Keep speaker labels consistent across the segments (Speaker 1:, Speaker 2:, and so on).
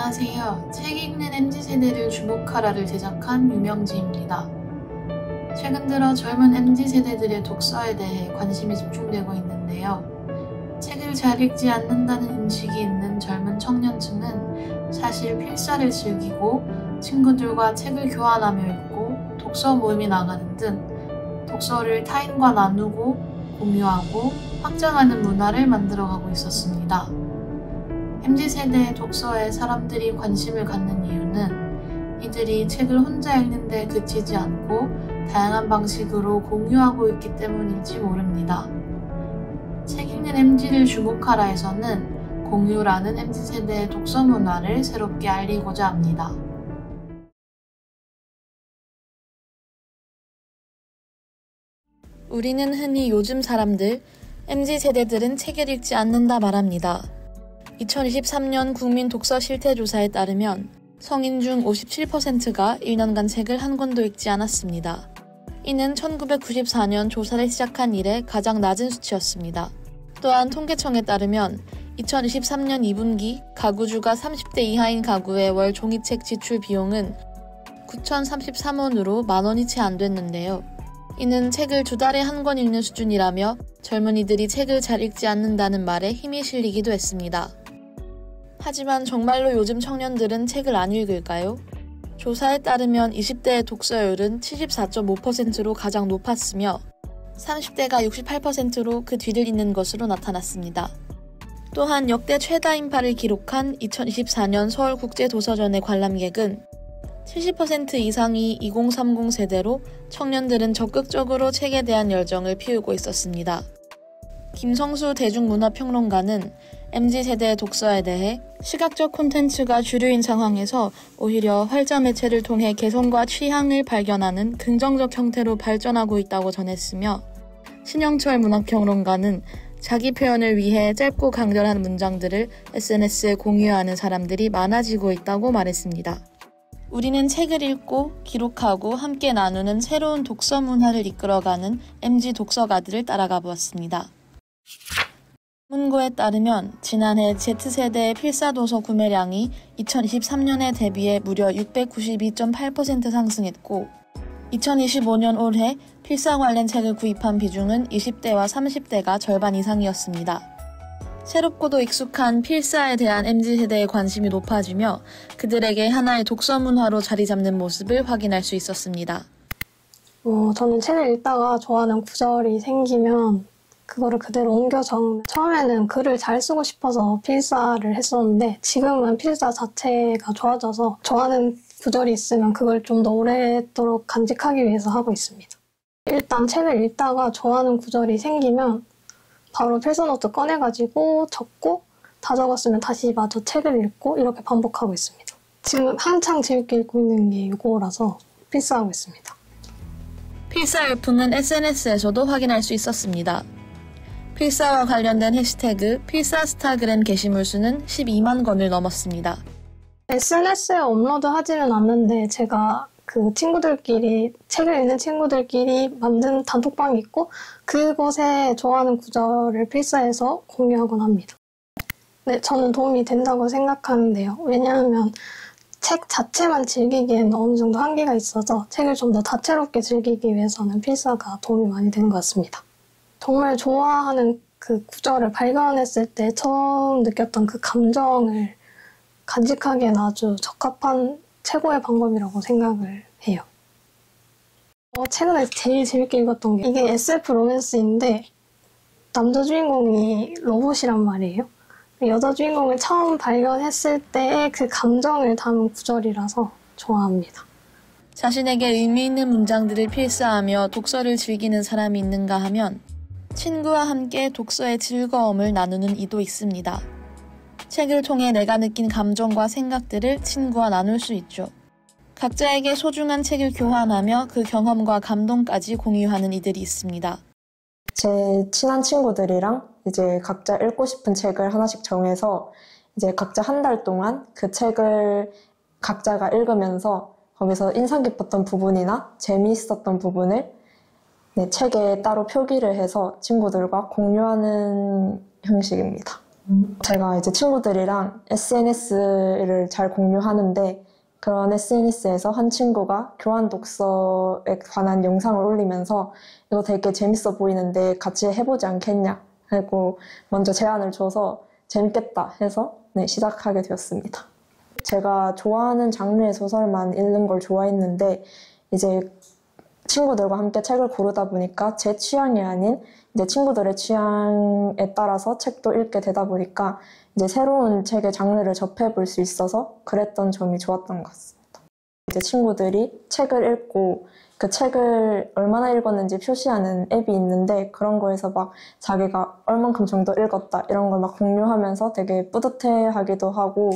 Speaker 1: 안녕하세요. 책 읽는 MZ세대를 주목하라를 제작한 유명지입니다. 최근 들어 젊은 MZ세대들의 독서에 대해 관심이 집중되고 있는데요. 책을 잘 읽지 않는다는 인식이 있는 젊은 청년층은 사실 필사를 즐기고 친구들과 책을 교환하며 읽고 독서 모임이 나가는 등 독서를 타인과 나누고 공유하고 확장하는 문화를 만들어가고 있었습니다. MZ세대의 독서에 사람들이 관심을 갖는 이유는 이들이 책을 혼자 읽는 데 그치지 않고 다양한 방식으로 공유하고 있기 때문일지 모릅니다. 책 읽는 MZ를 주목하라에서는 공유라는 MZ세대의 독서 문화를 새롭게 알리고자 합니다. 우리는 흔히 요즘 사람들, MZ세대들은 책을 읽지 않는다 말합니다. 2023년 국민 독서 실태조사에 따르면 성인 중 57%가 1년간 책을 한 권도 읽지 않았습니다. 이는 1994년 조사를 시작한 이래 가장 낮은 수치였습니다. 또한 통계청에 따르면 2023년 2분기 가구주가 30대 이하인 가구의 월 종이책 지출 비용은 9,033원으로 만원이 채 안 됐는데요. 이는 책을 2달에 한 권 읽는 수준이라며 젊은이들이 책을 잘 읽지 않는다는 말에 힘이 실리기도 했습니다. 하지만 정말로 요즘 청년들은 책을 안 읽을까요? 조사에 따르면 20대의 독서율은 74.5%로 가장 높았으며 30대가 68%로 그 뒤를 잇는 것으로 나타났습니다. 또한 역대 최다 인파를 기록한 2024년 서울국제도서전의 관람객은 70% 이상이 2030 세대로 청년들은 적극적으로 책에 대한 열정을 피우고 있었습니다. 김성수 대중문화평론가는 MZ세대의 독서에 대해 시각적 콘텐츠가 주류인 상황에서 오히려 활자 매체를 통해 개성과 취향을 발견하는 긍정적 형태로 발전하고 있다고 전했으며, 신영철 문학평론가는 자기 표현을 위해 짧고 강렬한 문장들을 SNS에 공유하는 사람들이 많아지고 있다고 말했습니다. 우리는 책을 읽고 기록하고 함께 나누는 새로운 독서 문화를 이끌어가는 MZ 독서가들을 따라가 보았습니다. 문고에 따르면 지난해 Z세대의 필사도서 구매량이 2023년에 대비해 무려 692.8% 상승했고 2025년 올해 필사 관련 책을 구입한 비중은 20대와 30대가 절반 이상이었습니다. 새롭고도 익숙한 필사에 대한 MZ세대의 관심이 높아지며 그들에게 하나의 독서 문화로 자리 잡는 모습을 확인할 수 있었습니다.
Speaker 2: 저는 책을 읽다가 좋아하는 구절이 생기면 그거를 그대로 옮겨 적는, 처음에는 글을 잘 쓰고 싶어서 필사를 했었는데 지금은 필사 자체가 좋아져서 좋아하는 구절이 있으면 그걸 좀 더 오래도록 간직하기 위해서 하고 있습니다. 일단 책을 읽다가 좋아하는 구절이 생기면 바로 필사노트 꺼내가지고 적고 다 적었으면 다시 마저 책을 읽고 이렇게 반복하고 있습니다. 지금 한창 재밌게 읽고 있는 게 이거라서 필사하고 있습니다.
Speaker 1: 필사 열풍은 SNS에서도 확인할 수 있었습니다. 필사와 관련된 해시태그 필사스타그램 게시물 수는 12만 건을 넘었습니다.
Speaker 2: SNS에 업로드하지는 않는데 제가 그 친구들끼리, 책을 읽는 친구들끼리 만든 단톡방이 있고 그곳에 좋아하는 구절을 필사해서 공유하곤 합니다. 네, 저는 도움이 된다고 생각하는데요. 왜냐하면 책 자체만 즐기기에는 어느 정도 한계가 있어서 책을 좀 더 다채롭게 즐기기 위해서는 필사가 도움이 많이 되는 것 같습니다. 정말 좋아하는 그 구절을 발견했을 때 처음 느꼈던 그 감정을 간직하기엔 아주 적합한 최고의 방법이라고 생각을 해요. 최근에 제일 재밌게 읽었던 게 이게 SF 로맨스인데 남자 주인공이 로봇이란 말이에요. 여자 주인공을 처음 발견했을 때의 그 감정을 담은 구절이라서 좋아합니다.
Speaker 1: 자신에게 의미 있는 문장들을 필사하며 독서를 즐기는 사람이 있는가 하면 친구와 함께 독서의 즐거움을 나누는 이도 있습니다. 책을 통해 내가 느낀 감정과 생각들을 친구와 나눌 수 있죠. 각자에게 소중한 책을 교환하며 그 경험과 감동까지 공유하는 이들이 있습니다.
Speaker 3: 제 친한 친구들이랑 이제 각자 읽고 싶은 책을 하나씩 정해서 이제 각자 한 달 동안 그 책을 각자가 읽으면서 거기서 인상 깊었던 부분이나 재미있었던 부분을 책에 따로 표기를 해서 친구들과 공유하는 형식입니다. 제가 이제 친구들이랑 SNS를 잘 공유하는데 그런 SNS에서 한 친구가 교환 독서에 관한 영상을 올리면서 이거 되게 재밌어 보이는데 같이 해보지 않겠냐 하고 먼저 제안을 줘서 재밌겠다 해서 시작하게 되었습니다. 제가 좋아하는 장르의 소설만 읽는 걸 좋아했는데 이제 친구들과 함께 책을 고르다 보니까 제 취향이 아닌 이제 친구들의 취향에 따라서 책도 읽게 되다 보니까 이제 새로운 책의 장르를 접해볼 수 있어서 그랬던 점이 좋았던 것 같습니다. 이제 친구들이 책을 읽고 그 책을 얼마나 읽었는지 표시하는 앱이 있는데 그런 거에서 막 자기가 얼만큼 정도 읽었다 이런 걸 막 공유하면서 되게 뿌듯해하기도 하고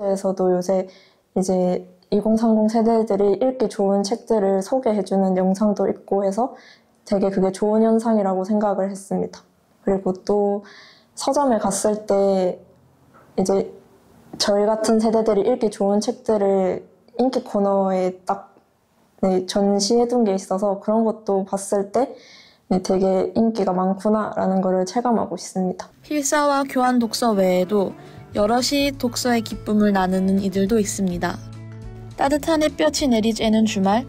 Speaker 3: 에서도 요새 이제 2030 세대들이 읽기 좋은 책들을 소개해주는 영상도 있고 해서 되게 그게 좋은 현상이라고 생각을 했습니다. 그리고 또 서점에 갔을 때 이제 저희 같은 세대들이 읽기 좋은 책들을 인기 코너에 딱 전시해둔 게 있어서 그런 것도 봤을 때 되게 인기가 많구나라는 걸 체감하고 있습니다.
Speaker 1: 필사와 교환 독서 외에도 여럿이 독서의 기쁨을 나누는 이들도 있습니다. 따뜻한 햇볕이 내리쬐는 주말,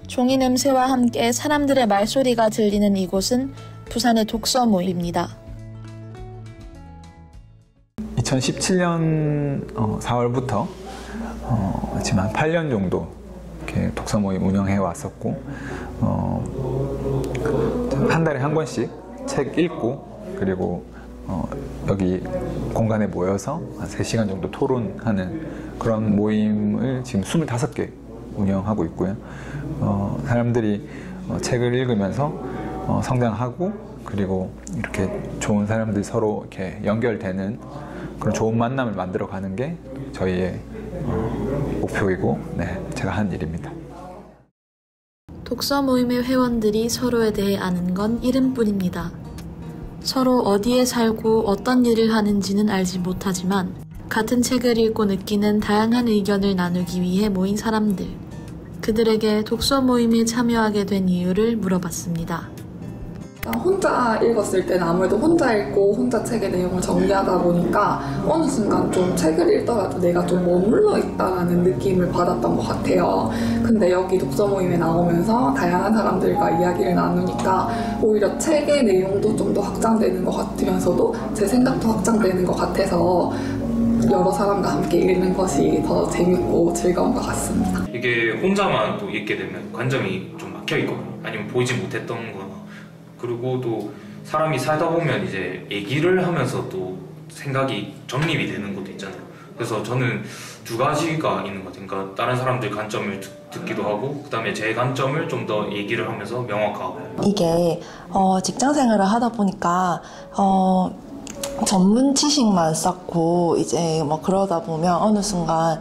Speaker 1: 종이 냄새와 함께 사람들의 말소리가 들리는 이곳은 부산의 독서 모임입니다.
Speaker 4: 2017년 4월부터 지금 한 8년 정도 이렇게 독서 모임 운영해 왔었고 한 달에 한 권씩 책 읽고 그리고 여기 공간에 모여서 한 3시간 정도 토론하는 그런 모임을 지금 25개 운영하고 있고요. 사람들이 책을 읽으면서 성장하고 그리고 이렇게 좋은 사람들이 서로 이렇게 연결되는 그런 좋은 만남을 만들어가는 게 저희의 목표이고 제가 한 일입니다.
Speaker 1: 독서 모임의 회원들이 서로에 대해 아는 건 이름뿐입니다. 서로 어디에 살고 어떤 일을 하는지는 알지 못하지만 같은 책을 읽고 느끼는 다양한 의견을 나누기 위해 모인 사람들. 그들에게 독서 모임에 참여하게 된 이유를 물어봤습니다.
Speaker 5: 혼자 읽었을 때는 아무래도 혼자 읽고 혼자 책의 내용을 정리하다 보니까 어느 순간 좀 책을 읽더라도 내가 좀 머물러 있다라는 느낌을 받았던 것 같아요. 근데 여기 독서 모임에 나오면서 다양한 사람들과 이야기를 나누니까 오히려 책의 내용도 좀 더 확장되는 것 같으면서도 제 생각도 확장되는 것 같아서 여러 사람과 함께 읽는 것이 더 재밌고 즐거운 것 같습니다.
Speaker 6: 이게 혼자만 또 읽게 되면 관점이 좀 막혀있거나 아니면 보이지 못했던 거나 그리고 또 사람이 살다 보면 이제 얘기를 하면서 또 생각이 정립이 되는 것도 있잖아요. 그래서 저는 두 가지가 있는 것 같아요. 그러니까 다른 사람들 관점을 듣기도 하고 그 다음에 제 관점을 좀 더 얘기를 하면서 명확하고
Speaker 7: 이게 직장 생활을 하다 보니까 전문 지식만 쌓고 이제 뭐 그러다 보면 어느 순간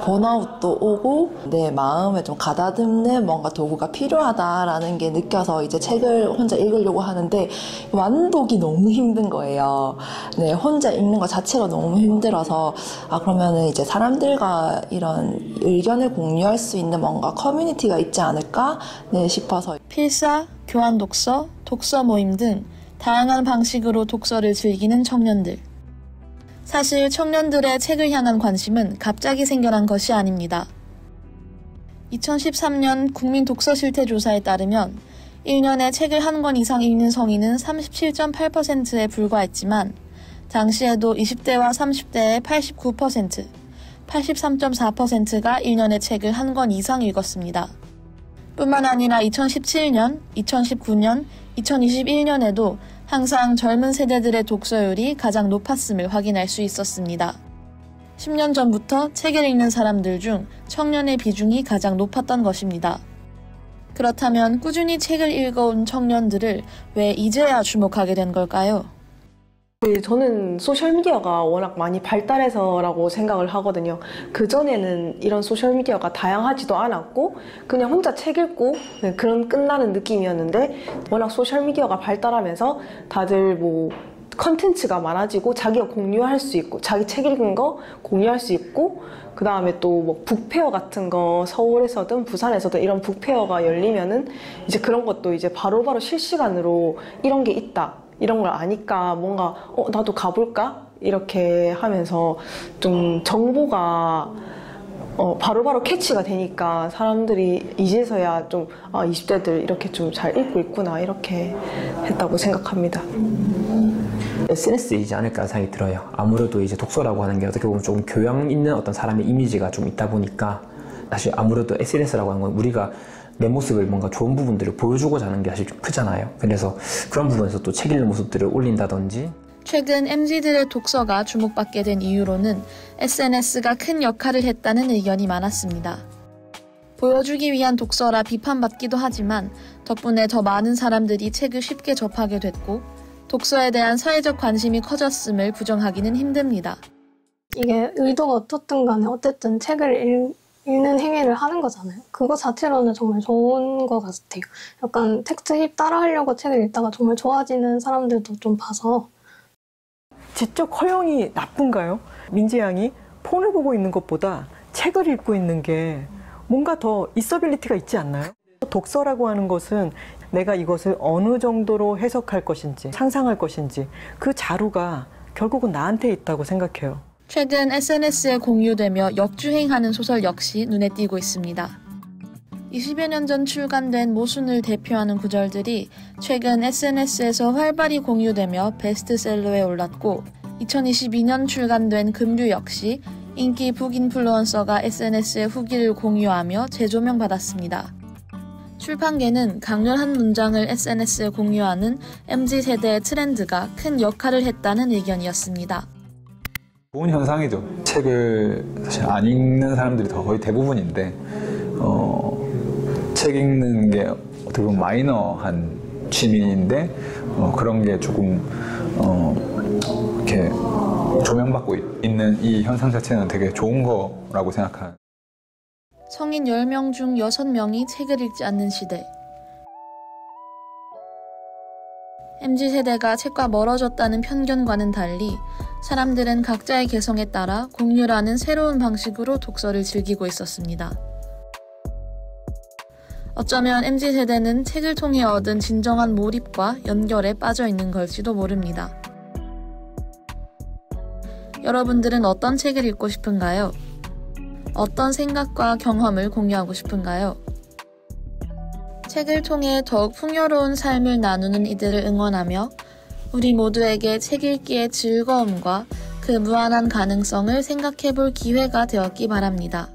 Speaker 7: 번아웃도 오고 내 마음에 좀 가다듬는 뭔가 도구가 필요하다라는 게 느껴서 이제 책을 혼자 읽으려고 하는데 완독이 너무 힘든 거예요. 네, 혼자 읽는 것 자체가 너무 힘들어서 그러면은 이제 사람들과 이런 의견을 공유할 수 있는 뭔가 커뮤니티가 있지 않을까 싶어서
Speaker 1: 필사, 교환 독서, 독서 모임 등 다양한 방식으로 독서를 즐기는 청년들. 사실 청년들의 책을 향한 관심은 갑자기 생겨난 것이 아닙니다. 2013년 국민 독서 실태 조사에 따르면 1년에 책을 한 권 이상 읽는 성인은 37.8%에 불과했지만 당시에도 20대와 30대의 89%, 83.4%가 1년에 책을 한 권 이상 읽었습니다. 뿐만 아니라 2017년, 2019년, 2021년에도 항상 젊은 세대들의 독서율이 가장 높았음을 확인할 수 있었습니다. 10년 전부터 책을 읽는 사람들 중 청년의 비중이 가장 높았던 것입니다. 그렇다면 꾸준히 책을 읽어온 청년들을 왜 이제야 주목하게 된 걸까요?
Speaker 8: 저는 소셜미디어가 워낙 많이 발달해서라고 생각을 하거든요. 그전에는 이런 소셜미디어가 다양하지도 않았고 그냥 혼자 책 읽고 그런 끝나는 느낌이었는데 워낙 소셜미디어가 발달하면서 다들 뭐 컨텐츠가 많아지고 자기가 공유할 수 있고 자기 책 읽은 거 공유할 수 있고 그 다음에 또 뭐 북페어 같은 거 서울에서든 부산에서든 이런 북페어가 열리면은 이제 그런 것도 이제 바로바로 실시간으로 이런 게 있다 이런 걸 아니까 뭔가 나도 가볼까? 이렇게 하면서 좀 정보가 바로바로 캐치가 되니까 사람들이 이제서야 좀 20대들 이렇게 좀 잘 읽고 있구나 이렇게 했다고 생각합니다.
Speaker 9: SNS이지 않을까 생각이 들어요. 아무래도 이제 독서라고 하는 게 어떻게 보면 조금 교양 있는 어떤 사람의 이미지가 좀 있다 보니까 사실 아무래도 SNS라고 하는 건 우리가 내 모습을 뭔가 좋은 부분들을 보여주고자 하는 게 사실 좀 크잖아요. 그래서 그런 부분에서 또 책 읽는 모습들을 올린다든지.
Speaker 1: 최근 MZ들의 독서가 주목받게 된 이유로는 SNS가 큰 역할을 했다는 의견이 많았습니다. 보여주기 위한 독서라 비판받기도 하지만 덕분에 더 많은 사람들이 책을 쉽게 접하게 됐고 독서에 대한 사회적 관심이 커졌음을 부정하기는 힘듭니다.
Speaker 2: 이게 의도가 어떻든 간에 어쨌든 책을 읽는 행위를 하는 거잖아요. 그거 자체로는 정말 좋은 것 같아요. 약간 텍스트 힙 따라하려고 책을 읽다가 정말 좋아지는 사람들도 좀 봐서.
Speaker 10: 지적 허용이 나쁜가요? 민지 양이 폰을 보고 있는 것보다 책을 읽고 있는 게 뭔가 더 있어빌리티가 있지 않나요? 독서라고 하는 것은 내가 이것을 어느 정도로 해석할 것인지 상상할 것인지 그 자료가 결국은 나한테 있다고 생각해요.
Speaker 1: 최근 SNS에 공유되며 역주행하는 소설 역시 눈에 띄고 있습니다. 20여 년 전 출간된 모순을 대표하는 구절들이 최근 SNS에서 활발히 공유되며 베스트셀러에 올랐고 2022년 출간된 금류 역시 인기 북인플루언서가 SNS에 후기를 공유하며 재조명받았습니다. 출판계는 강렬한 문장을 SNS에 공유하는 MZ세대의 트렌드가 큰 역할을 했다는 의견이었습니다.
Speaker 4: 좋은 현상이죠. 책을 사실 안 읽는 사람들이 거의 대부분인데 책 읽는 게 어떻게 보면 마이너한 취미인데 그런 게 조금 이렇게 조명받고 있는 이 현상 자체는 되게 좋은 거라고 생각하는.
Speaker 1: 성인 10명 중 6명이 책을 읽지 않는 시대. MZ세대가 책과 멀어졌다는 편견과는 달리 사람들은 각자의 개성에 따라 공유라는 새로운 방식으로 독서를 즐기고 있었습니다. 어쩌면 MZ세대는 책을 통해 얻은 진정한 몰입과 연결에 빠져 있는 걸지도 모릅니다. 여러분들은 어떤 책을 읽고 싶은가요? 어떤 생각과 경험을 공유하고 싶은가요? 책을 통해 더욱 풍요로운 삶을 나누는 이들을 응원하며 우리 모두에게 책 읽기의 즐거움과 그 무한한 가능성을 생각해볼 기회가 되었기 바랍니다.